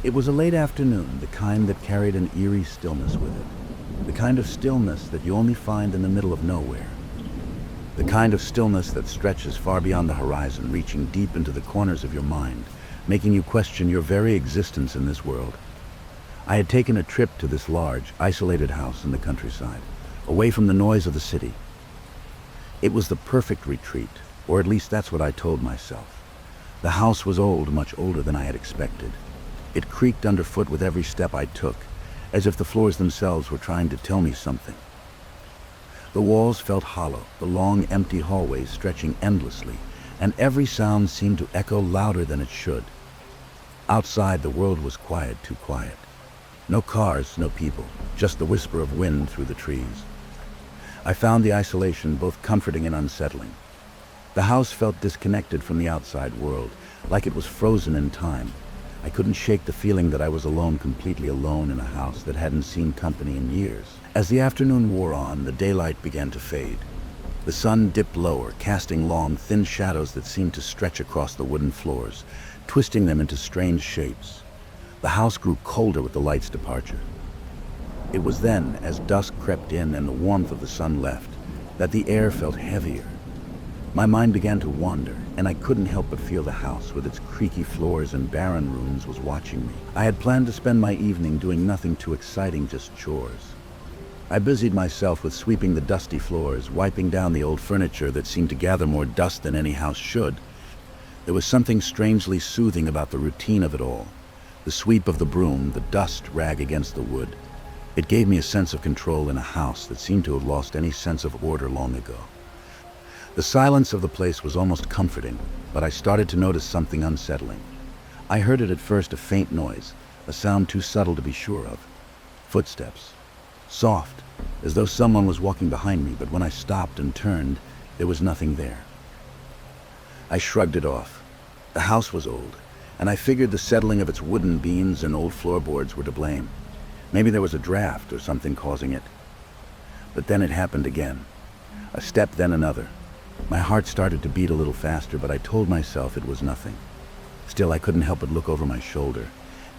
It was a late afternoon, the kind that carried an eerie stillness with it. The kind of stillness that you only find in the middle of nowhere. The kind of stillness that stretches far beyond the horizon, reaching deep into the corners of your mind, making you question your very existence in this world. I had taken a trip to this large, isolated house in the countryside, away from the noise of the city. It was the perfect retreat, or at least that's what I told myself. The house was old, much older than I had expected. It creaked underfoot with every step I took, as if the floors themselves were trying to tell me something. The walls felt hollow, the long, empty hallways stretching endlessly, and every sound seemed to echo louder than it should. Outside, the world was quiet, too quiet. No cars, no people, just the whisper of wind through the trees. I found the isolation both comforting and unsettling. The house felt disconnected from the outside world, like it was frozen in time. I couldn't shake the feeling that I was alone, completely alone in a house that hadn't seen company in years. As the afternoon wore on, the daylight began to fade. The sun dipped lower, casting long, thin shadows that seemed to stretch across the wooden floors, twisting them into strange shapes. The house grew colder with the light's departure. It was then, as dusk crept in and the warmth of the sun left, that the air felt heavier. My mind began to wander, and I couldn't help but feel the house, with its creaky floors and barren rooms, was watching me. I had planned to spend my evening doing nothing too exciting, just chores. I busied myself with sweeping the dusty floors, wiping down the old furniture that seemed to gather more dust than any house should. There was something strangely soothing about the routine of it all. The sweep of the broom, the dust rag against the wood. It gave me a sense of control in a house that seemed to have lost any sense of order long ago. The silence of the place was almost comforting, but I started to notice something unsettling. I heard it at first, a faint noise, a sound too subtle to be sure of. Footsteps. Soft, as though someone was walking behind me, but when I stopped and turned, there was nothing there. I shrugged it off. The house was old, and I figured the settling of its wooden beams and old floorboards were to blame. Maybe there was a draft or something causing it. But then it happened again. A step, then another. My heart started to beat a little faster, but I told myself it was nothing. Still, I couldn't help but look over my shoulder.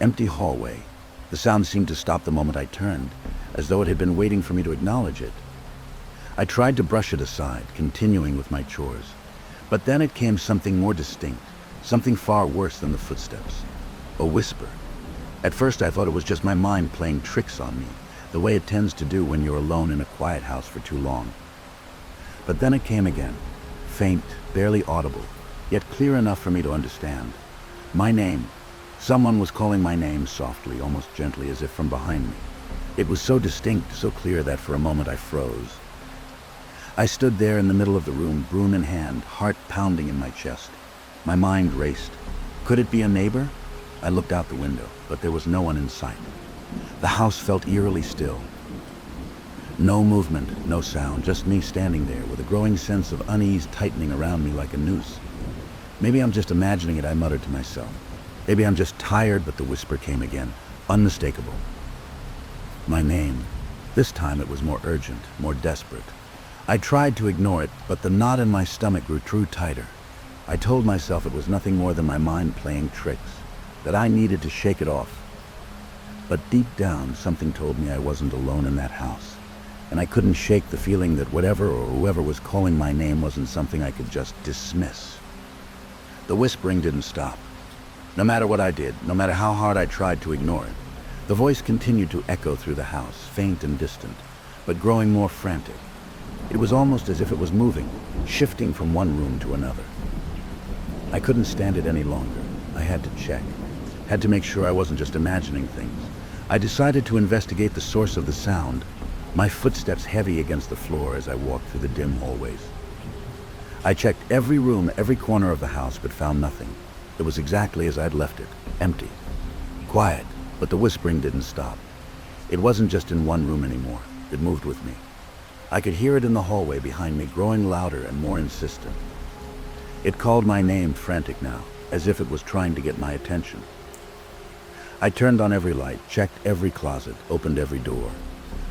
Empty hallway. The sound seemed to stop the moment I turned, as though it had been waiting for me to acknowledge it. I tried to brush it aside, continuing with my chores. But then it came something more distinct, something far worse than the footsteps. A whisper. At first I thought it was just my mind playing tricks on me, the way it tends to do when you're alone in a quiet house for too long. But then it came again, faint, barely audible, yet clear enough for me to understand. My name. Someone was calling my name softly, almost gently, as if from behind me. It was so distinct, so clear that for a moment I froze. I stood there in the middle of the room, broom in hand, heart pounding in my chest. My mind raced. Could it be a neighbor? I looked out the window, but there was no one in sight. The house felt eerily still. No movement, no sound, just me standing there with a growing sense of unease tightening around me like a noose. Maybe I'm just imagining it, I muttered to myself. Maybe I'm just tired, but the whisper came again, unmistakable. My name. This time it was more urgent, more desperate. I tried to ignore it, but the knot in my stomach grew tighter. I told myself it was nothing more than my mind playing tricks, that I needed to shake it off. But deep down, something told me I wasn't alone in that house. And I couldn't shake the feeling that whatever or whoever was calling my name wasn't something I could just dismiss. The whispering didn't stop. No matter what I did, no matter how hard I tried to ignore it, the voice continued to echo through the house, faint and distant, but growing more frantic. It was almost as if it was moving, shifting from one room to another. I couldn't stand it any longer. I had to check, had to make sure I wasn't just imagining things. I decided to investigate the source of the sound, my footsteps heavy against the floor as I walked through the dim hallways. I checked every room, every corner of the house, but found nothing. It was exactly as I'd left it, empty. Quiet, but the whispering didn't stop. It wasn't just in one room anymore. It moved with me. I could hear it in the hallway behind me, growing louder and more insistent. It called my name, frantic now, as if it was trying to get my attention. I turned on every light, checked every closet, opened every door.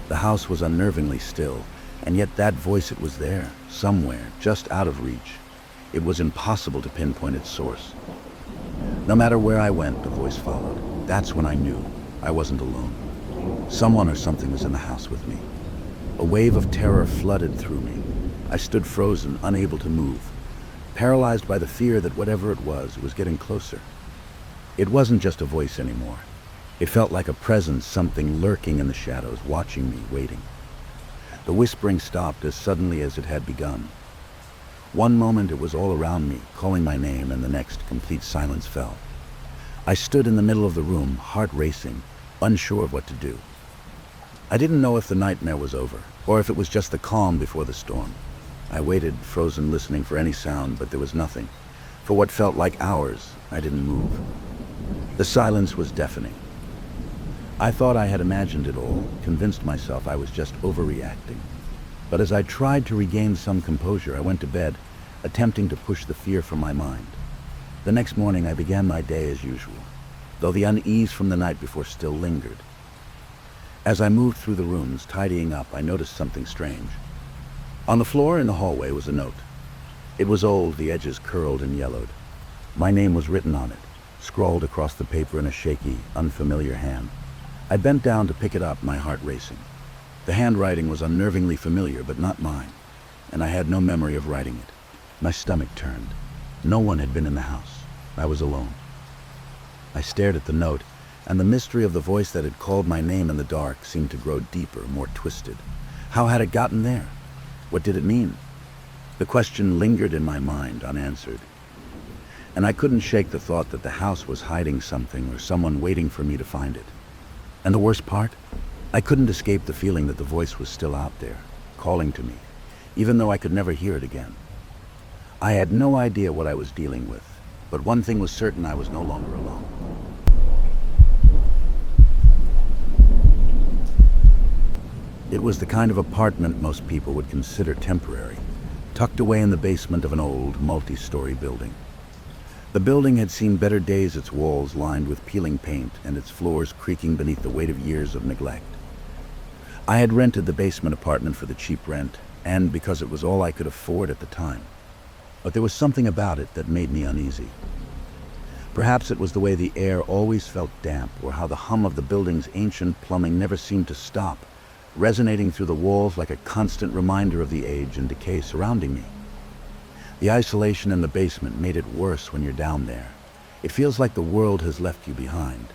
The house was unnervingly still, and yet that voice, it was there, somewhere, just out of reach. It was impossible to pinpoint its source. No matter where I went, the voice followed. That's when I knew I wasn't alone. Someone or something was in the house with me. A wave of terror flooded through me. I stood frozen, unable to move, paralyzed by the fear that whatever it was getting closer. It wasn't just a voice anymore. It felt like a presence, something lurking in the shadows, watching me, waiting. The whispering stopped as suddenly as it had begun. One moment it was all around me, calling my name, and the next, complete silence fell. I stood in the middle of the room, heart racing, unsure of what to do. I didn't know if the nightmare was over, or if it was just the calm before the storm. I waited, frozen, listening for any sound, but there was nothing. For what felt like hours, I didn't move. The silence was deafening. I thought I had imagined it all, convinced myself I was just overreacting. But as I tried to regain some composure, I went to bed, attempting to push the fear from my mind. The next morning I began my day as usual, though the unease from the night before still lingered. As I moved through the rooms, tidying up, I noticed something strange. On the floor in the hallway was a note. It was old, the edges curled and yellowed. My name was written on it, scrawled across the paper in a shaky, unfamiliar hand. I bent down to pick it up, my heart racing. The handwriting was unnervingly familiar, but not mine, and I had no memory of writing it. My stomach turned. No one had been in the house. I was alone. I stared at the note, and the mystery of the voice that had called my name in the dark seemed to grow deeper, more twisted. How had it gotten there? What did it mean? The question lingered in my mind, unanswered. And I couldn't shake the thought that the house was hiding something or someone waiting for me to find it. And the worst part? I couldn't escape the feeling that the voice was still out there, calling to me, even though I could never hear it again. I had no idea what I was dealing with, but one thing was certain: I was no longer alone. It was the kind of apartment most people would consider temporary, tucked away in the basement of an old, multi-story building. The building had seen better days, its walls lined with peeling paint and its floors creaking beneath the weight of years of neglect. I had rented the basement apartment for the cheap rent, and because it was all I could afford at the time. But there was something about it that made me uneasy. Perhaps it was the way the air always felt damp, or how the hum of the building's ancient plumbing never seemed to stop, resonating through the walls like a constant reminder of the age and decay surrounding me. The isolation in the basement made it worse when you're down there. It feels like the world has left you behind.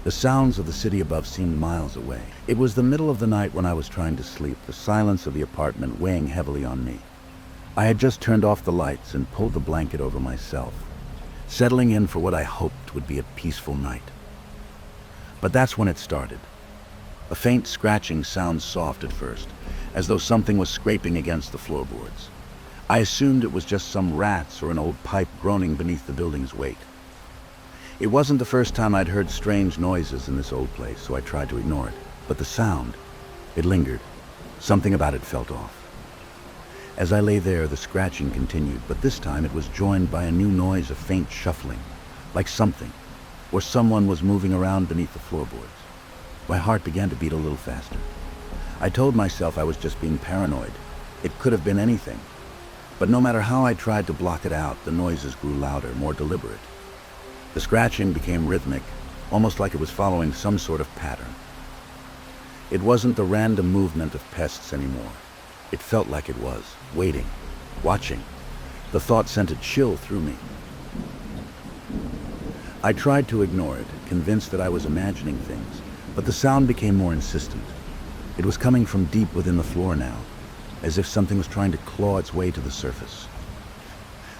The sounds of the city above seemed miles away. It was the middle of the night when I was trying to sleep, the silence of the apartment weighing heavily on me. I had just turned off the lights and pulled the blanket over myself, settling in for what I hoped would be a peaceful night. But that's when it started. A faint scratching sounded soft at first, as though something was scraping against the floorboards. I assumed it was just some rats or an old pipe groaning beneath the building's weight. It wasn't the first time I'd heard strange noises in this old place, so I tried to ignore it. But the sound, it lingered. Something about it felt off. As I lay there, the scratching continued, but this time it was joined by a new noise of faint shuffling, like something, or someone was moving around beneath the floorboards. My heart began to beat a little faster. I told myself I was just being paranoid. It could have been anything. But no matter how I tried to block it out, the noises grew louder, more deliberate. The scratching became rhythmic, almost like it was following some sort of pattern. It wasn't the random movement of pests anymore. It felt like it was, waiting, watching. The thought sent a chill through me. I tried to ignore it, convinced that I was imagining things, but the sound became more insistent. It was coming from deep within the floor now, as if something was trying to claw its way to the surface.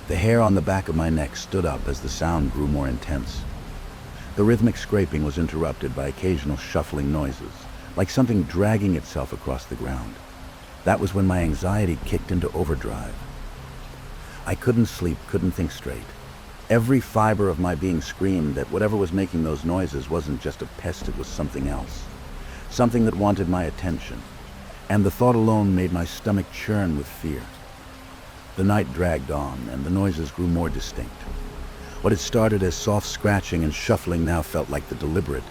The hair on the back of my neck stood up as the sound grew more intense. The rhythmic scraping was interrupted by occasional shuffling noises, like something dragging itself across the ground. That was when my anxiety kicked into overdrive. I couldn't sleep, couldn't think straight. Every fiber of my being screamed that whatever was making those noises wasn't just a pest, it was something else. Something that wanted my attention. And the thought alone made my stomach churn with fear. The night dragged on, and the noises grew more distinct. What had started as soft scratching and shuffling now felt like the deliberate,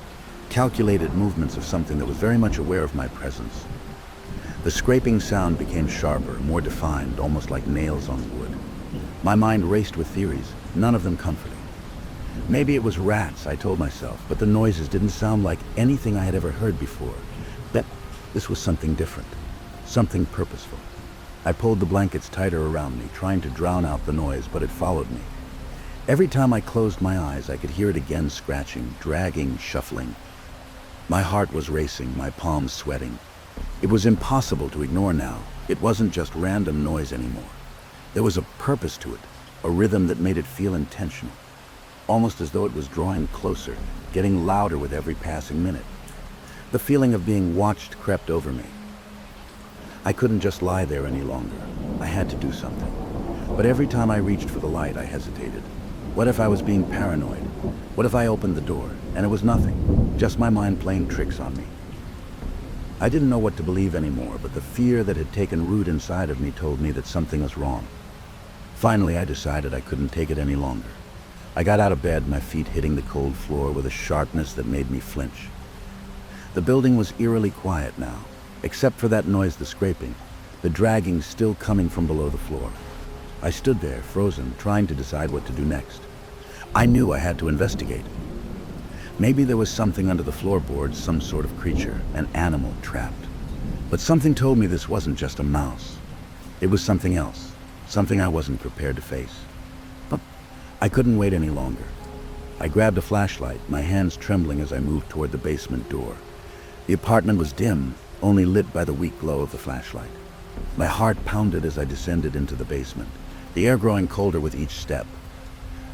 calculated movements of something that was very much aware of my presence. The scraping sound became sharper, more defined, almost like nails on wood. My mind raced with theories, none of them comforting. Maybe it was rats, I told myself, but the noises didn't sound like anything I had ever heard before. But this was something different, something purposeful. I pulled the blankets tighter around me, trying to drown out the noise, but it followed me. Every time I closed my eyes, I could hear it again, scratching, dragging, shuffling. My heart was racing, my palms sweating. It was impossible to ignore now. It wasn't just random noise anymore. There was a purpose to it, a rhythm that made it feel intentional, almost as though it was drawing closer, getting louder with every passing minute. The feeling of being watched crept over me. I couldn't just lie there any longer. I had to do something. But every time I reached for the light, I hesitated. What if I was being paranoid? What if I opened the door and it was nothing, just my mind playing tricks on me? I didn't know what to believe anymore, but the fear that had taken root inside of me told me that something was wrong. Finally, I decided I couldn't take it any longer. I got out of bed, my feet hitting the cold floor with a sharpness that made me flinch. The building was eerily quiet now, except for that noise, the scraping, the dragging still coming from below the floor. I stood there, frozen, trying to decide what to do next. I knew I had to investigate. Maybe there was something under the floorboards, some sort of creature, an animal trapped. But something told me this wasn't just a mouse. It was something else, something I wasn't prepared to face. But I couldn't wait any longer. I grabbed a flashlight, my hands trembling as I moved toward the basement door. The apartment was dim, only lit by the weak glow of the flashlight. My heart pounded as I descended into the basement, the air growing colder with each step.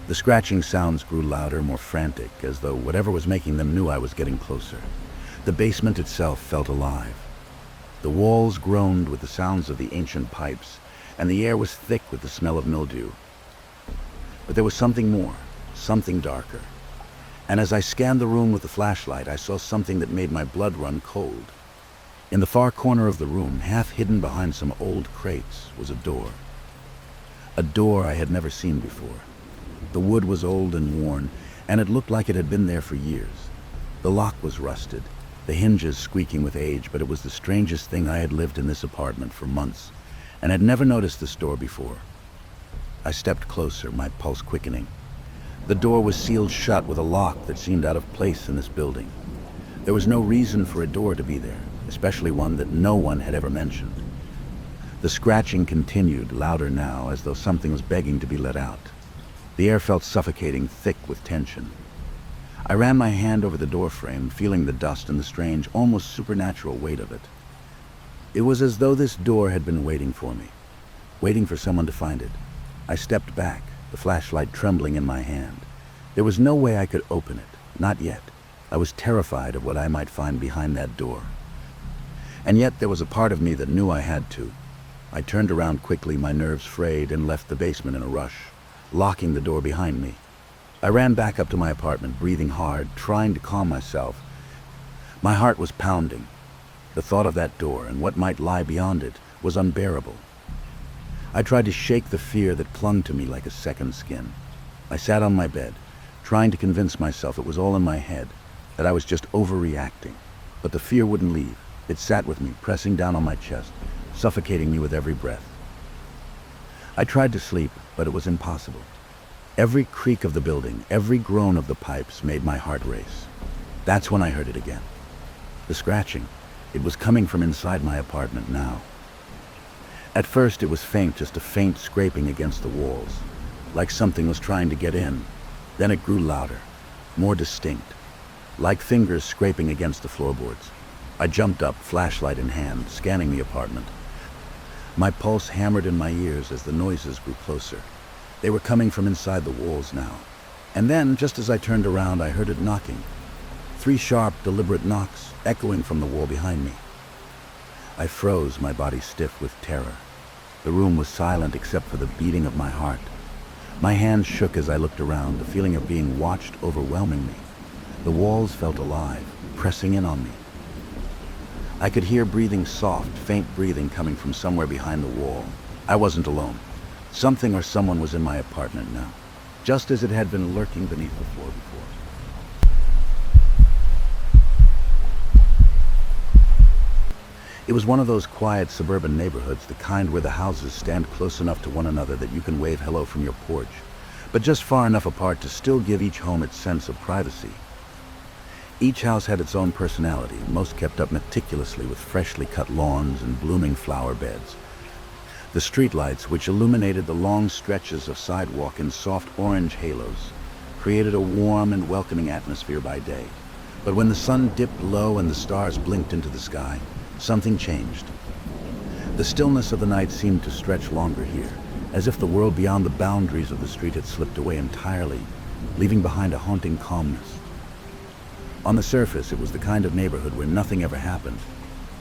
The scratching sounds grew louder, more frantic, as though whatever was making them knew I was getting closer. The basement itself felt alive. The walls groaned with the sounds of the ancient pipes, and the air was thick with the smell of mildew. But there was something more, something darker. And as I scanned the room with the flashlight, I saw something that made my blood run cold. In the far corner of the room, half hidden behind some old crates, was a door. A door I had never seen before. The wood was old and worn, and it looked like it had been there for years. The lock was rusted, the hinges squeaking with age, but it was the strangest thing. I had lived in this apartment for months, and had never noticed this door before. I stepped closer, my pulse quickening. The door was sealed shut with a lock that seemed out of place in this building. There was no reason for a door to be there, especially one that no one had ever mentioned. The scratching continued, louder now, as though something was begging to be let out. The air felt suffocating, thick with tension. I ran my hand over the doorframe, feeling the dust and the strange, almost supernatural weight of it. It was as though this door had been waiting for me, waiting for someone to find it. I stepped back, the flashlight trembling in my hand. There was no way I could open it, not yet. I was terrified of what I might find behind that door. And yet there was a part of me that knew I had to. I turned around quickly, my nerves frayed, and left the basement in a rush, locking the door behind me. I ran back up to my apartment, breathing hard, trying to calm myself. My heart was pounding. The thought of that door and what might lie beyond it was unbearable. I tried to shake the fear that clung to me like a second skin. I sat on my bed, trying to convince myself it was all in my head, that I was just overreacting. But the fear wouldn't leave. It sat with me, pressing down on my chest, suffocating me with every breath. I tried to sleep, but it was impossible. Every creak of the building, every groan of the pipes made my heart race. That's when I heard it again. The scratching. It was coming from inside my apartment now. At first it was faint, just a faint scraping against the walls, like something was trying to get in. Then it grew louder, more distinct, like fingers scraping against the floorboards. I jumped up, flashlight in hand, scanning the apartment. My pulse hammered in my ears as the noises grew closer. They were coming from inside the walls now. And then, just as I turned around, I heard it knocking. 3 sharp, deliberate knocks, echoing from the wall behind me. I froze, my body stiff with terror. The room was silent except for the beating of my heart. My hands shook as I looked around, the feeling of being watched overwhelming me. The walls felt alive, pressing in on me. I could hear breathing, soft, faint breathing coming from somewhere behind the wall. I wasn't alone. Something or someone was in my apartment now, just as it had been lurking beneath the floor before. It was one of those quiet suburban neighborhoods, the kind where the houses stand close enough to one another that you can wave hello from your porch. but just far enough apart to still give each home its sense of privacy. Each house had its own personality, most kept up meticulously with freshly cut lawns and blooming flower beds. The streetlights, which illuminated the long stretches of sidewalk in soft orange halos, created a warm and welcoming atmosphere by day. But when the sun dipped low and the stars blinked into the sky, something changed. The stillness of the night seemed to stretch longer here, as if the world beyond the boundaries of the street had slipped away entirely, leaving behind a haunting calmness. On the surface, it was the kind of neighborhood where nothing ever happened.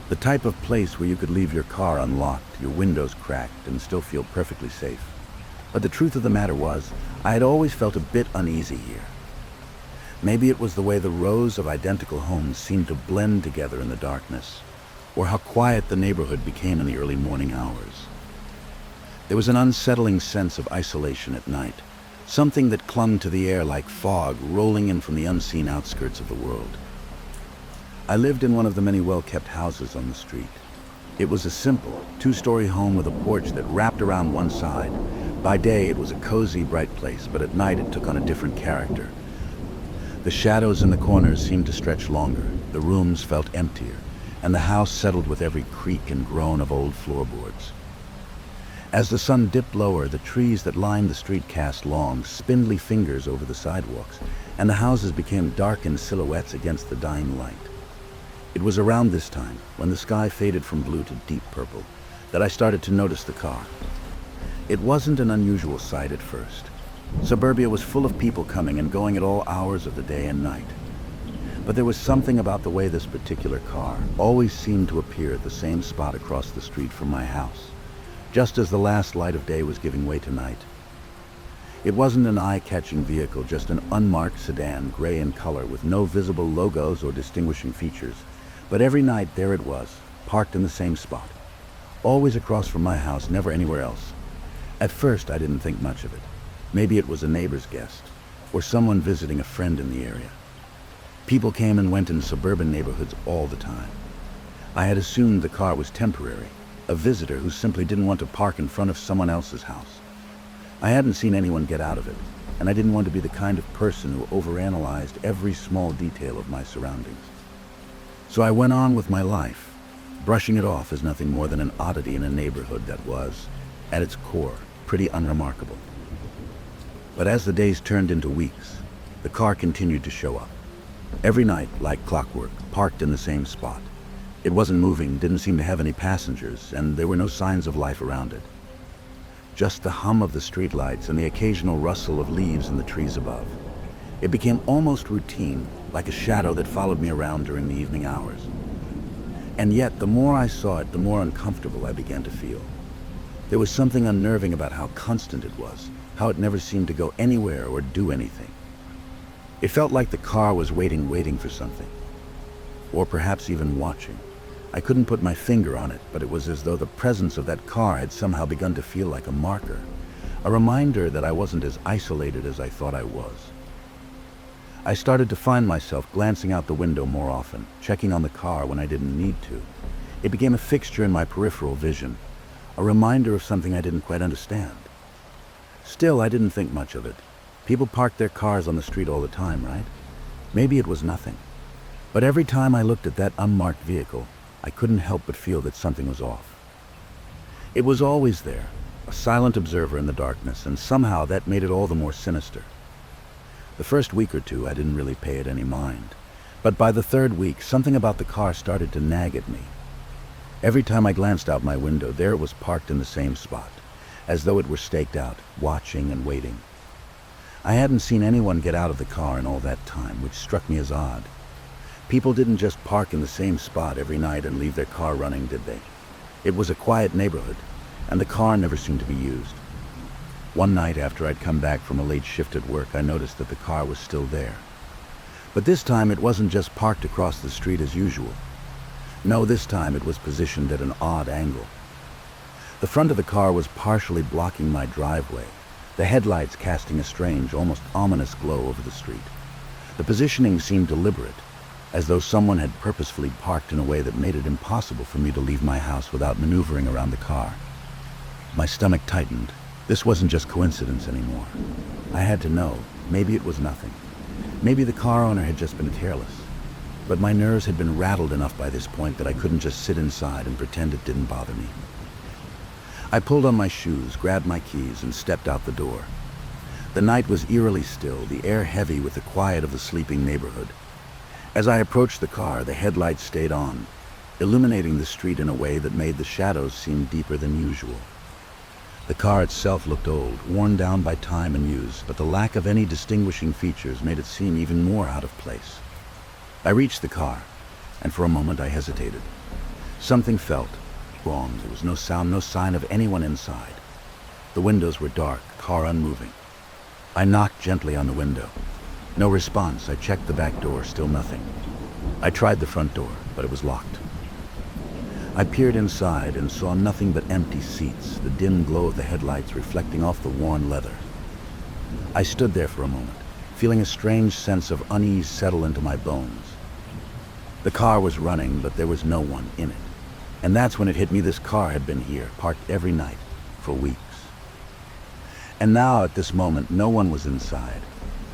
The type of place where you could leave your car unlocked, your windows cracked, and still feel perfectly safe. But the truth of the matter was, I had always felt a bit uneasy here. Maybe it was the way the rows of identical homes seemed to blend together in the darkness, or how quiet the neighborhood became in the early morning hours. There was an unsettling sense of isolation at night, something that clung to the air like fog rolling in from the unseen outskirts of the world. I lived in one of the many well-kept houses on the street. It was a simple, two-story home with a porch that wrapped around one side. By day, it was a cozy, bright place, but at night it took on a different character. The shadows in the corners seemed to stretch longer, the rooms felt emptier, and the house settled with every creak and groan of old floorboards. As the sun dipped lower, the trees that lined the street cast long, spindly fingers over the sidewalks, and the houses became darkened silhouettes against the dying light. It was around this time, when the sky faded from blue to deep purple, that I started to notice the car. It wasn't an unusual sight at first. Suburbia was full of people coming and going at all hours of the day and night. But there was something about the way this particular car always seemed to appear at the same spot across the street from my house, just as the last light of day was giving way to night. It wasn't an eye-catching vehicle, just an unmarked sedan, gray in color, with no visible logos or distinguishing features. But every night, there it was, parked in the same spot. Always across from my house, never anywhere else. At first, I didn't think much of it. Maybe it was a neighbor's guest, or someone visiting a friend in the area. People came and went in suburban neighborhoods all the time. I had assumed the car was temporary, a visitor who simply didn't want to park in front of someone else's house. I hadn't seen anyone get out of it, and I didn't want to be the kind of person who overanalyzed every small detail of my surroundings. So I went on with my life, brushing it off as nothing more than an oddity in a neighborhood that was, at its core, pretty unremarkable. But as the days turned into weeks, the car continued to show up. Every night, like clockwork, parked in the same spot. It wasn't moving, didn't seem to have any passengers, and there were no signs of life around it. Just the hum of the streetlights and the occasional rustle of leaves in the trees above. It became almost routine, like a shadow that followed me around during the evening hours. And yet, the more I saw it, the more uncomfortable I began to feel. There was something unnerving about how constant it was, how it never seemed to go anywhere or do anything. It felt like the car was waiting for something. Or perhaps even watching. I couldn't put my finger on it, but it was as though the presence of that car had somehow begun to feel like a marker, a reminder that I wasn't as isolated as I thought I was. I started to find myself glancing out the window more often, checking on the car when I didn't need to. It became a fixture in my peripheral vision, a reminder of something I didn't quite understand. Still, I didn't think much of it. People parked their cars on the street all the time, right? Maybe it was nothing. But every time I looked at that unmarked vehicle, I couldn't help but feel that something was off. It was always there, a silent observer in the darkness, and somehow that made it all the more sinister. The first week or two, I didn't really pay it any mind. But by the third week, something about the car started to nag at me. Every time I glanced out my window, there it was parked in the same spot, as though it were staked out, watching and waiting. I hadn't seen anyone get out of the car in all that time, which struck me as odd. People didn't just park in the same spot every night and leave their car running, did they? It was a quiet neighborhood, and the car never seemed to be used. One night after I'd come back from a late shift at work, I noticed that the car was still there. But this time it wasn't just parked across the street as usual. No, this time it was positioned at an odd angle. The front of the car was partially blocking my driveway, the headlights casting a strange, almost ominous glow over the street. The positioning seemed deliberate, as though someone had purposefully parked in a way that made it impossible for me to leave my house without maneuvering around the car. My stomach tightened, This wasn't just coincidence anymore. I had to know. Maybe it was nothing. Maybe the car owner had just been careless. But my nerves had been rattled enough by this point that I couldn't just sit inside and pretend it didn't bother me. I pulled on my shoes, grabbed my keys, and stepped out the door. The night was eerily still, the air heavy with the quiet of the sleeping neighborhood. As I approached the car, the headlights stayed on, illuminating the street in a way that made the shadows seem deeper than usual. The car itself looked old, worn down by time and use, but the lack of any distinguishing features made it seem even more out of place. I reached the car, and for a moment I hesitated. Something felt wrong. There was no sound, no sign of anyone inside. The windows were dark, car unmoving. I knocked gently on the window. No response. I checked the back door, still nothing. I tried the front door, but it was locked. I peered inside and saw nothing but empty seats, the dim glow of the headlights reflecting off the worn leather. I stood there for a moment, feeling a strange sense of unease settle into my bones. The car was running, but there was no one in it. And that's when it hit me this car had been here, parked every night, for weeks. And now, at this moment, no one was inside.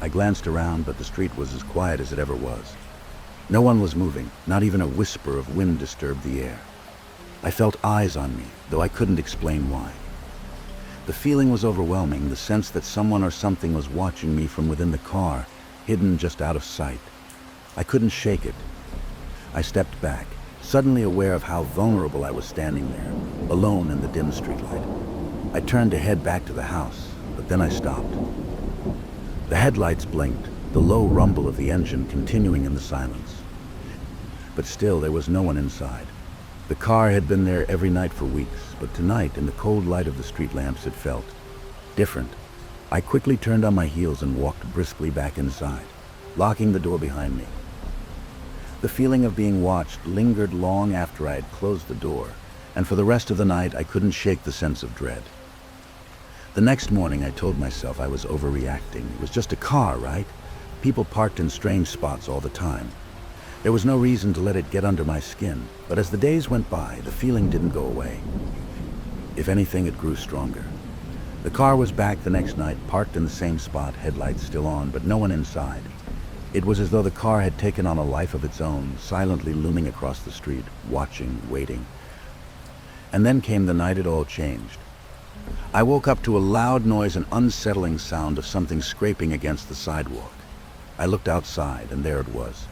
I glanced around, but the street was as quiet as it ever was. No one was moving, not even a whisper of wind disturbed the air. I felt eyes on me, though I couldn't explain why. The feeling was overwhelming, the sense that someone or something was watching me from within the car, hidden just out of sight. I couldn't shake it. I stepped back, suddenly aware of how vulnerable I was standing there, alone in the dim streetlight. I turned to head back to the house, but then I stopped. The headlights blinked, the low rumble of the engine continuing in the silence. But still, there was no one inside. The car had been there every night for weeks, but tonight, in the cold light of the street lamps, it felt different. I quickly turned on my heels and walked briskly back inside, locking the door behind me. The feeling of being watched lingered long after I had closed the door, and for the rest of the night I couldn't shake the sense of dread. The next morning I told myself I was overreacting. It was just a car, right? People parked in strange spots all the time. There was no reason to let it get under my skin, but as the days went by, the feeling didn't go away. If anything, it grew stronger. The car was back the next night, parked in the same spot, headlights still on, but no one inside. It was as though the car had taken on a life of its own, silently looming across the street, watching, waiting. And then came the night it all changed. I woke up to a loud noise, an unsettling sound of something scraping against the sidewalk. I looked outside, and there it was.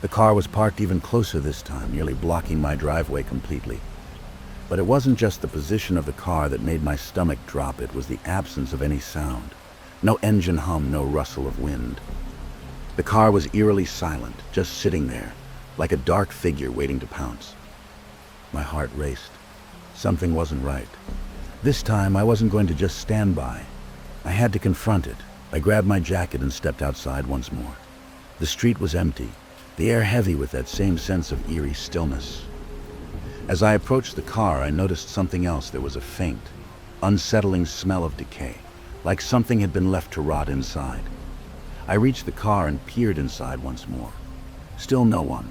The car was parked even closer this time, nearly blocking my driveway completely. But it wasn't just the position of the car that made my stomach drop, it was the absence of any sound. No engine hum, no rustle of wind. The car was eerily silent, just sitting there, like a dark figure waiting to pounce. My heart raced. Something wasn't right. This time, I wasn't going to just stand by. I had to confront it. I grabbed my jacket and stepped outside once more. The street was empty, the air heavy with that same sense of eerie stillness. As I approached the car, I noticed something else. There was a faint, unsettling smell of decay, like something had been left to rot inside. I reached the car and peered inside once more. Still no one.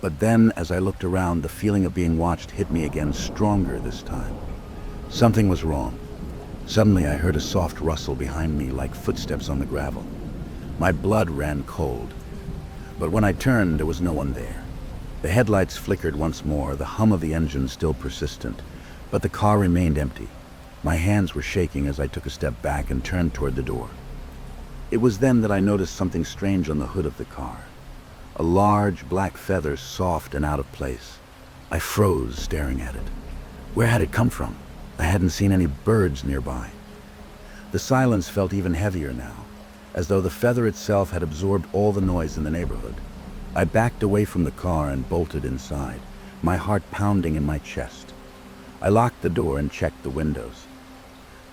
But then, as I looked around, the feeling of being watched hit me again, stronger this time. Something was wrong. Suddenly I heard a soft rustle behind me, like footsteps on the gravel. My blood ran cold. But when I turned, there was no one there. The headlights flickered once more, the hum of the engine still persistent, but the car remained empty. My hands were shaking as I took a step back and turned toward the door. It was then that I noticed something strange on the hood of the car. A large black feather, soft and out of place. I froze, staring at it. Where had it come from? I hadn't seen any birds nearby. The silence felt even heavier now, as though the feather itself had absorbed all the noise in the neighborhood. I backed away from the car and bolted inside, my heart pounding in my chest. I locked the door and checked the windows.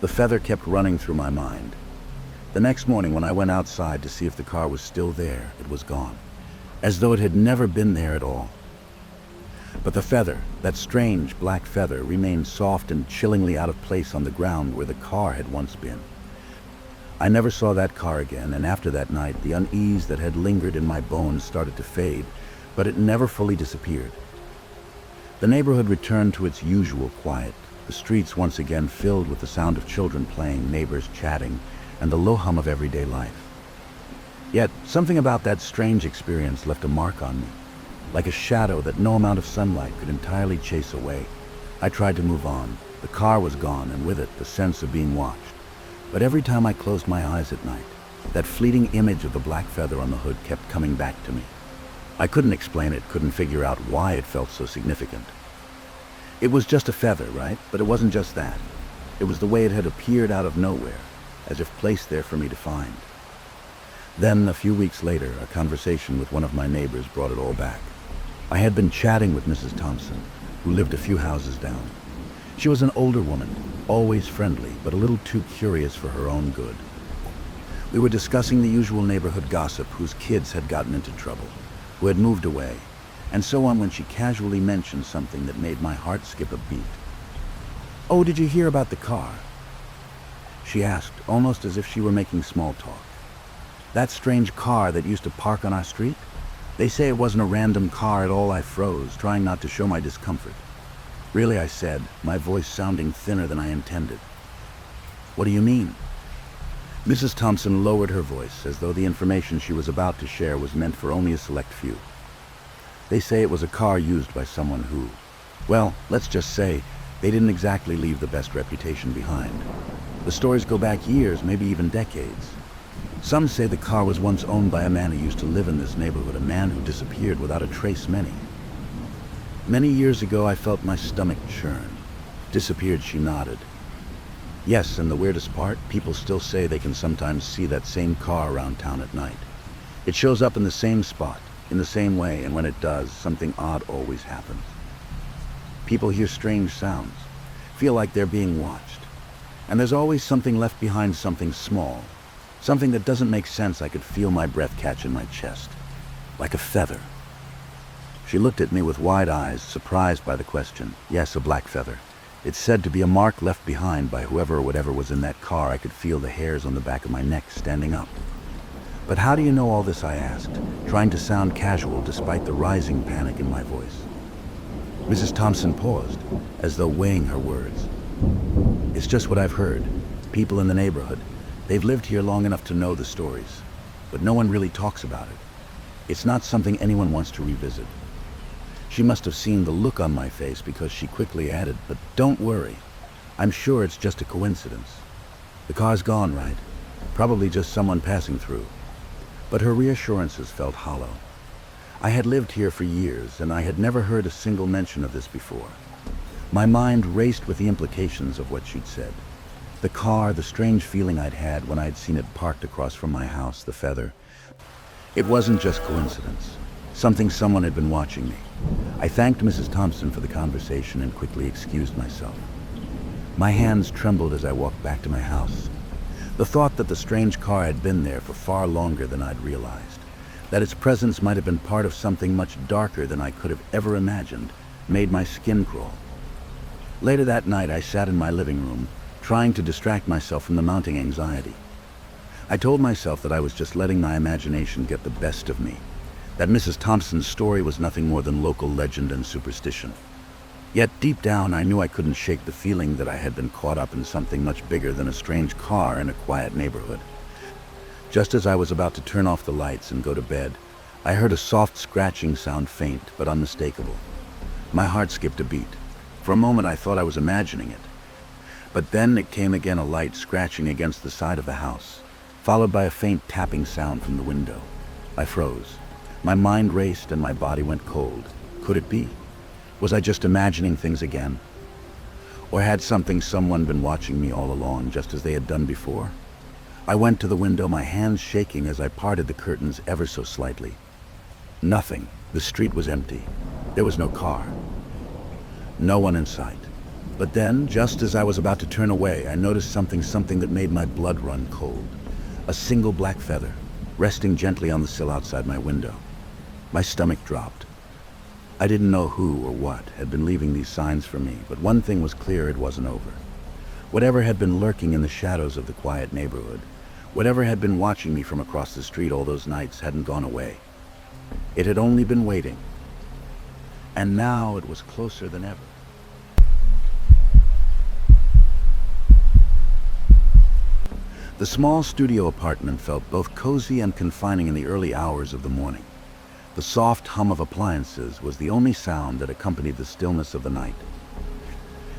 The feather kept running through my mind. The next morning, when I went outside to see if the car was still there, it was gone, as though it had never been there at all. But the feather, that strange black feather, remained soft and chillingly out of place on the ground where the car had once been. I never saw that car again, and after that night, the unease that had lingered in my bones started to fade, but it never fully disappeared. The neighborhood returned to its usual quiet, the streets once again filled with the sound of children playing, neighbors chatting, and the low hum of everyday life. Yet, something about that strange experience left a mark on me, like a shadow that no amount of sunlight could entirely chase away. I tried to move on. The car was gone, and with it, the sense of being watched. But every time I closed my eyes at night, that fleeting image of the black feather on the hood kept coming back to me. I couldn't explain it, couldn't figure out why it felt so significant. It was just a feather, right? But it wasn't just that. It was the way it had appeared out of nowhere, as if placed there for me to find. Then, a few weeks later, a conversation with one of my neighbors brought it all back. I had been chatting with Mrs. Thompson, who lived a few houses down. She was an older woman, always friendly, but a little too curious for her own good. We were discussing the usual neighborhood gossip, whose kids had gotten into trouble, who had moved away, and so on, when she casually mentioned something that made my heart skip a beat. "Oh, did you hear about the car?" she asked, almost as if she were making small talk. "That strange car that used to park on our street? They say it wasn't a random car at all." I froze, trying not to show my discomfort. "Really?" I said, my voice sounding thinner than I intended. "What do you mean?" Mrs. Thompson lowered her voice, as though the information she was about to share was meant for only a select few. "They say it was a car used by someone who, well, let's just say, they didn't exactly leave the best reputation behind. The stories go back years, maybe even decades. Some say the car was once owned by a man who used to live in this neighborhood, a man who disappeared without a trace many years ago." I felt my stomach churn. "Disappeared," she nodded. "Yes, and the weirdest part, people still say they can sometimes see that same car around town at night. It shows up in the same spot, in the same way, and when it does, something odd always happens. People hear strange sounds, feel like they're being watched. And there's always something left behind, something small, something that doesn't make sense." I could feel my breath catch in my chest, like a feather. She looked at me with wide eyes, surprised by the question. "Yes, a black feather. It's said to be a mark left behind by whoever or whatever was in that car." I could feel the hairs on the back of my neck standing up. "But how do you know all this?" I asked, trying to sound casual despite the rising panic in my voice. Mrs. Thompson paused, as though weighing her words. "It's just what I've heard. People in the neighborhood. They've lived here long enough to know the stories, but no one really talks about it. It's not something anyone wants to revisit." She must have seen the look on my face, because she quickly added, "But don't worry. I'm sure it's just a coincidence. The car's gone, right? Probably just someone passing through." But her reassurances felt hollow. I had lived here for years, and I had never heard a single mention of this before. My mind raced with the implications of what she'd said. The car, the strange feeling I'd had when I'd seen it parked across from my house, the feather. It wasn't just coincidence. Someone had been watching me. I thanked Mrs. Thompson for the conversation and quickly excused myself. My hands trembled as I walked back to my house. The thought that the strange car had been there for far longer than I'd realized, that its presence might have been part of something much darker than I could have ever imagined, made my skin crawl. Later that night, I sat in my living room, trying to distract myself from the mounting anxiety. I told myself that I was just letting my imagination get the best of me, that Mrs. Thompson's story was nothing more than local legend and superstition. Yet deep down, I knew I couldn't shake the feeling that I had been caught up in something much bigger than a strange car in a quiet neighborhood. Just as I was about to turn off the lights and go to bed, I heard a soft scratching sound, faint but unmistakable. My heart skipped a beat. For a moment, I thought I was imagining it. But then it came again, a light scratching against the side of the house, followed by a faint tapping sound from the window. I froze. My mind raced and my body went cold. Could it be? Was I just imagining things again? Or had someone been watching me all along, just as they had done before? I went to the window, my hands shaking as I parted the curtains ever so slightly. Nothing. The street was empty. There was no car. No one in sight. But then, just as I was about to turn away, I noticed something that made my blood run cold. A single black feather, resting gently on the sill outside my window. My stomach dropped. I didn't know who or what had been leaving these signs for me, but one thing was clear: it wasn't over. Whatever had been lurking in the shadows of the quiet neighborhood, whatever had been watching me from across the street all those nights, hadn't gone away. It had only been waiting. And now it was closer than ever. The small studio apartment felt both cozy and confining in the early hours of the morning. The soft hum of appliances was the only sound that accompanied the stillness of the night.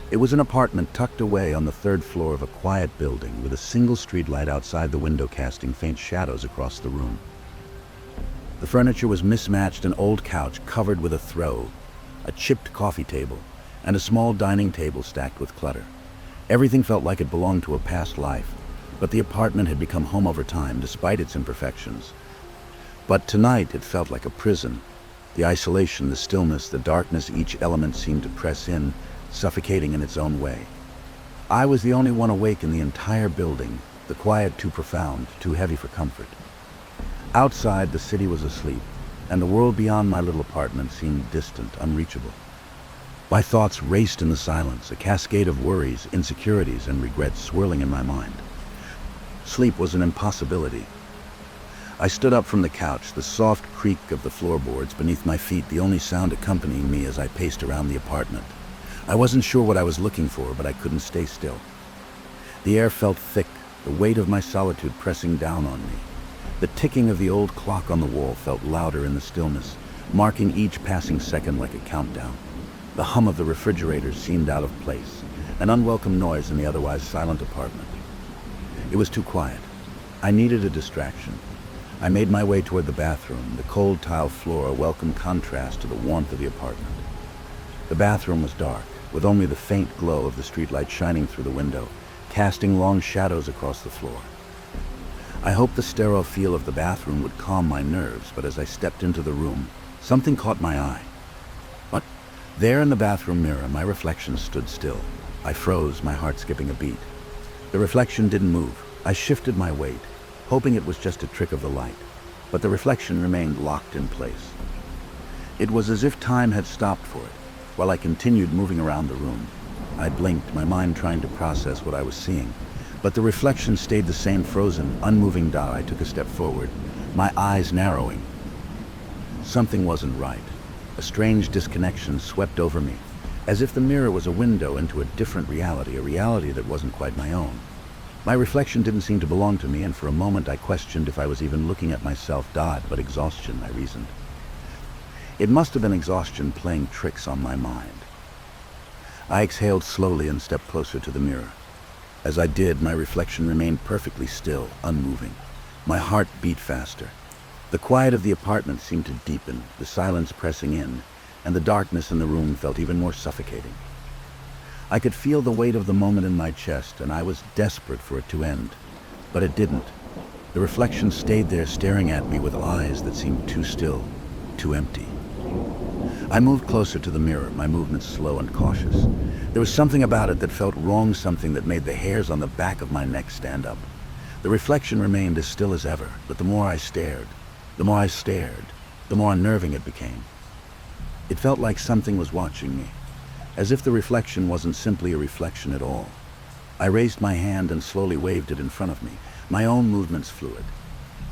It was an apartment tucked away on the third floor of a quiet building with a single streetlight outside the window casting faint shadows across the room. The furniture was mismatched: an old couch covered with a throw, a chipped coffee table, and a small dining table stacked with clutter. Everything felt like it belonged to a past life, but the apartment had become home over time despite its imperfections. But tonight it felt like a prison. The isolation, the stillness, the darkness, each element seemed to press in, suffocating in its own way. I was the only one awake in the entire building, the quiet too profound, too heavy for comfort. Outside, the city was asleep, and the world beyond my little apartment seemed distant, unreachable. My thoughts raced in the silence, a cascade of worries, insecurities, and regrets swirling in my mind. Sleep was an impossibility. I stood up from the couch, the soft creak of the floorboards beneath my feet the only sound accompanying me as I paced around the apartment. I wasn't sure what I was looking for, but I couldn't stay still. The air felt thick, the weight of my solitude pressing down on me. The ticking of the old clock on the wall felt louder in the stillness, marking each passing second like a countdown. The hum of the refrigerator seemed out of place, an unwelcome noise in the otherwise silent apartment. It was too quiet. I needed a distraction. I made my way toward the bathroom, the cold tile floor a welcome contrast to the warmth of the apartment. The bathroom was dark, with only the faint glow of the streetlight shining through the window, casting long shadows across the floor. I hoped the sterile feel of the bathroom would calm my nerves, but as I stepped into the room, something caught my eye. What? There in the bathroom mirror, my reflection stood still. I froze, my heart skipping a beat. The reflection didn't move. I shifted my weight, hoping it was just a trick of the light, but the reflection remained locked in place. It was as if time had stopped for it, while I continued moving around the room. I blinked, my mind trying to process what I was seeing, but the reflection stayed the same frozen, unmoving dot. I took a step forward, my eyes narrowing. Something wasn't right. A strange disconnection swept over me, as if the mirror was a window into a different reality, a reality that wasn't quite my own. My reflection didn't seem to belong to me, and for a moment I questioned if I was even looking at myself. But exhaustion, I reasoned. It must have been exhaustion playing tricks on my mind. I exhaled slowly and stepped closer to the mirror. As I did, my reflection remained perfectly still, unmoving. My heart beat faster. The quiet of the apartment seemed to deepen, the silence pressing in, and the darkness in the room felt even more suffocating. I could feel the weight of the moment in my chest, and I was desperate for it to end. But it didn't. The reflection stayed there, staring at me with eyes that seemed too still, too empty. I moved closer to the mirror, my movements slow and cautious. There was something about it that felt wrong, something that made the hairs on the back of my neck stand up. The reflection remained as still as ever, but the more I stared, the more unnerving it became. It felt like something was watching me, as if the reflection wasn't simply a reflection at all. I raised my hand and slowly waved it in front of me, my own movements fluid.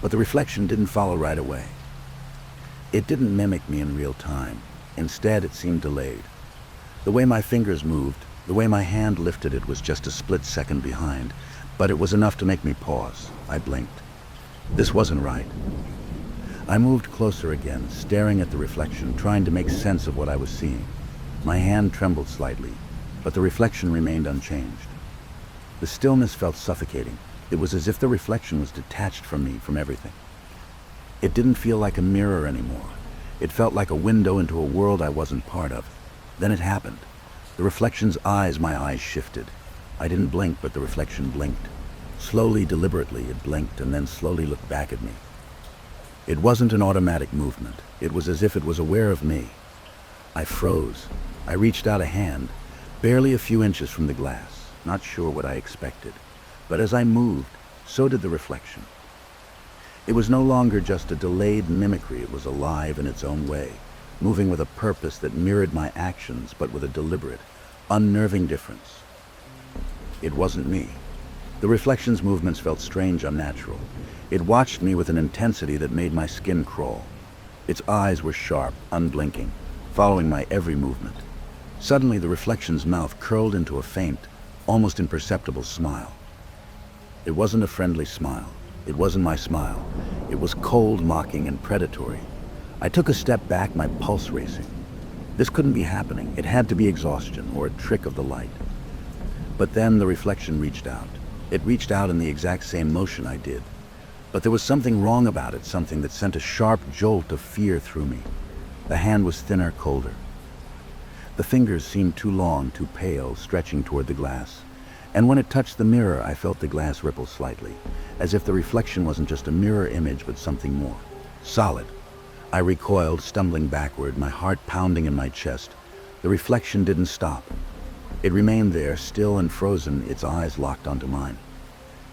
But the reflection didn't follow right away. It didn't mimic me in real time. Instead, it seemed delayed. The way my fingers moved, the way my hand lifted it was just a split second behind, but it was enough to make me pause. I blinked. This wasn't right. I moved closer again, staring at the reflection, trying to make sense of what I was seeing. My hand trembled slightly, but the reflection remained unchanged. The stillness felt suffocating. It was as if the reflection was detached from me, from everything. It didn't feel like a mirror anymore. It felt like a window into a world I wasn't part of. Then it happened. The reflection's eyes, my eyes shifted. I didn't blink, but the reflection blinked. Slowly, deliberately, it blinked and then slowly looked back at me. It wasn't an automatic movement. It was as if it was aware of me. I froze. I reached out a hand, barely a few inches from the glass, not sure what I expected. But as I moved, so did the reflection. It was no longer just a delayed mimicry. It was alive in its own way, moving with a purpose that mirrored my actions, but with a deliberate, unnerving difference. It wasn't me. The reflection's movements felt strange, unnatural. It watched me with an intensity that made my skin crawl. Its eyes were sharp, unblinking, following my every movement. Suddenly, the reflection's mouth curled into a faint, almost imperceptible smile. It wasn't a friendly smile. It wasn't my smile. It was cold, mocking, and predatory. I took a step back, my pulse racing. This couldn't be happening. It had to be exhaustion or a trick of the light. But then the reflection reached out. It reached out in the exact same motion I did. But there was something wrong about it, something that sent a sharp jolt of fear through me. The hand was thinner, colder. The fingers seemed too long, too pale, stretching toward the glass. And when it touched the mirror, I felt the glass ripple slightly, as if the reflection wasn't just a mirror image, but something more. Solid. I recoiled, stumbling backward, my heart pounding in my chest. The reflection didn't stop. It remained there, still and frozen, its eyes locked onto mine.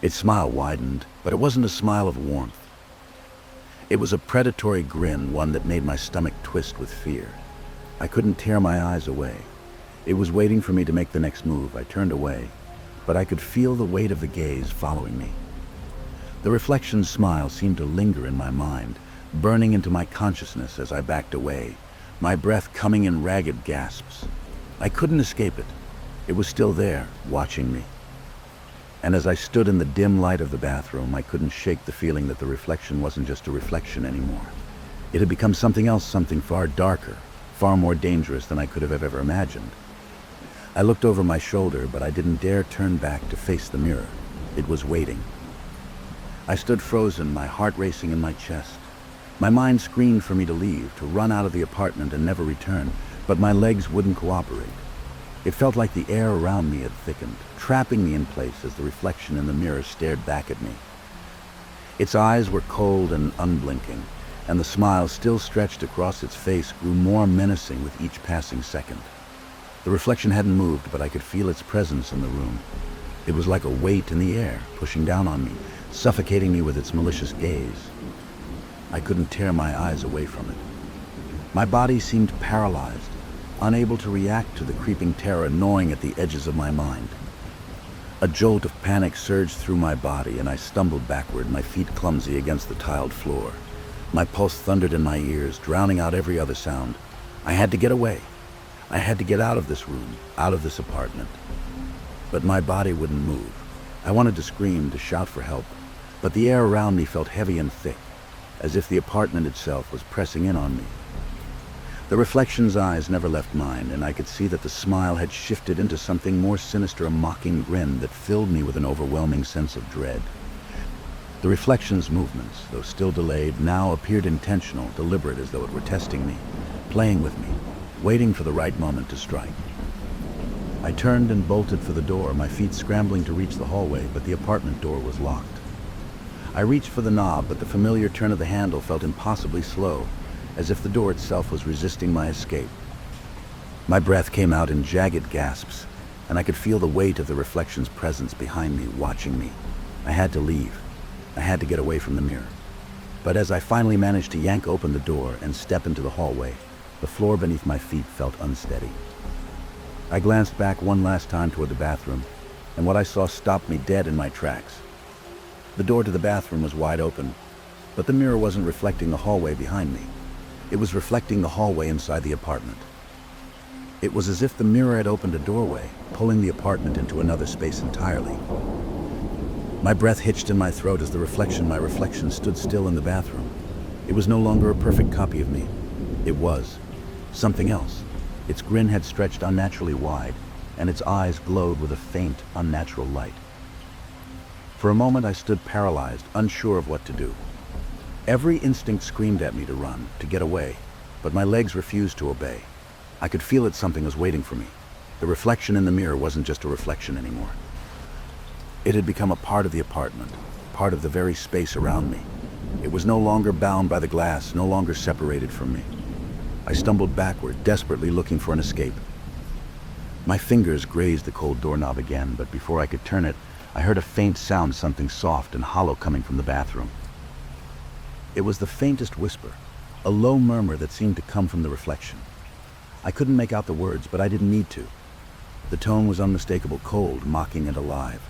Its smile widened, but it wasn't a smile of warmth. It was a predatory grin, one that made my stomach twist with fear. I couldn't tear my eyes away. It was waiting for me to make the next move. I turned away, but I could feel the weight of the gaze following me. The reflection's smile seemed to linger in my mind, burning into my consciousness as I backed away, my breath coming in ragged gasps. I couldn't escape it. It was still there, watching me. And as I stood in the dim light of the bathroom, I couldn't shake the feeling that the reflection wasn't just a reflection anymore. It had become something else, something far darker, far more dangerous than I could have ever imagined. I looked over my shoulder, but I didn't dare turn back to face the mirror. It was waiting. I stood frozen, my heart racing in my chest. My mind screamed for me to leave, to run out of the apartment and never return, but my legs wouldn't cooperate. It felt like the air around me had thickened, trapping me in place as the reflection in the mirror stared back at me. Its eyes were cold and unblinking, and the smile still stretched across its face grew more menacing with each passing second. The reflection hadn't moved, but I could feel its presence in the room. It was like a weight in the air, pushing down on me, suffocating me with its malicious gaze. I couldn't tear my eyes away from it. My body seemed paralyzed, unable to react to the creeping terror gnawing at the edges of my mind. A jolt of panic surged through my body, and I stumbled backward, my feet clumsy against the tiled floor. My pulse thundered in my ears, drowning out every other sound. I had to get away. I had to get out of this room, out of this apartment. But my body wouldn't move. I wanted to scream, to shout for help, but the air around me felt heavy and thick, as if the apartment itself was pressing in on me. The reflection's eyes never left mine, and I could see that the smile had shifted into something more sinister, a mocking grin that filled me with an overwhelming sense of dread. The reflection's movements, though still delayed, now appeared intentional, deliberate, as though it were testing me, playing with me, waiting for the right moment to strike. I turned and bolted for the door, my feet scrambling to reach the hallway, but the apartment door was locked. I reached for the knob, but the familiar turn of the handle felt impossibly slow, as if the door itself was resisting my escape. My breath came out in jagged gasps, and I could feel the weight of the reflection's presence behind me, watching me. I had to leave. I had to get away from the mirror. But as I finally managed to yank open the door and step into the hallway, the floor beneath my feet felt unsteady. I glanced back one last time toward the bathroom, and what I saw stopped me dead in my tracks. The door to the bathroom was wide open, but the mirror wasn't reflecting the hallway behind me. It was reflecting the hallway inside the apartment. It was as if the mirror had opened a doorway, pulling the apartment into another space entirely. My breath hitched in my throat as my reflection stood still in the bathroom. It was no longer a perfect copy of me. It was something else. Its grin had stretched unnaturally wide, and its eyes glowed with a faint, unnatural light. For a moment I stood paralyzed, unsure of what to do. Every instinct screamed at me to run, to get away, but my legs refused to obey. I could feel that something was waiting for me. The reflection in the mirror wasn't just a reflection anymore. It had become a part of the apartment, part of the very space around me. It was no longer bound by the glass, no longer separated from me. I stumbled backward, desperately looking for an escape. My fingers grazed the cold doorknob again, but before I could turn it, I heard a faint sound, something soft and hollow coming from the bathroom. It was the faintest whisper, a low murmur that seemed to come from the reflection. I couldn't make out the words, but I didn't need to. The tone was unmistakable, cold, mocking, and alive.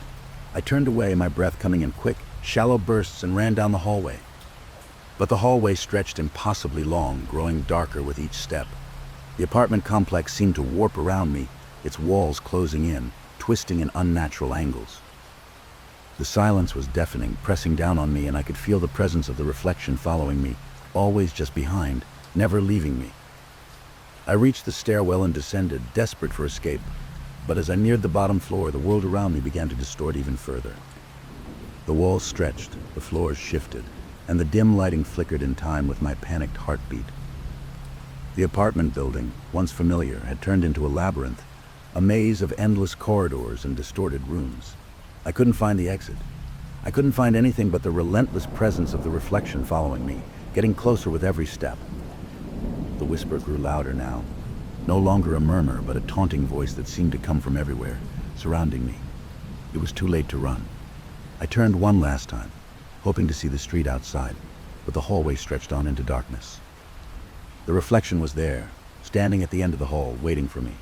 I turned away, my breath coming in quick, shallow bursts, and ran down the hallway. But the hallway stretched impossibly long, growing darker with each step. The apartment complex seemed to warp around me, its walls closing in, twisting in unnatural angles. The silence was deafening, pressing down on me, and I could feel the presence of the reflection following me, always just behind, never leaving me. I reached the stairwell and descended, desperate for escape. But as I neared the bottom floor, the world around me began to distort even further. The walls stretched, the floors shifted, and the dim lighting flickered in time with my panicked heartbeat. The apartment building, once familiar, had turned into a labyrinth, a maze of endless corridors and distorted rooms. I couldn't find the exit. I couldn't find anything but the relentless presence of the reflection following me, getting closer with every step. The whisper grew louder now, no longer a murmur, but a taunting voice that seemed to come from everywhere, surrounding me. It was too late to run. I turned one last time, hoping to see the street outside, but the hallway stretched on into darkness. The reflection was there, standing at the end of the hall, waiting for me.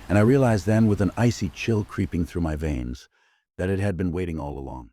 And I realized then, with an icy chill creeping through my veins, that it had been waiting all along.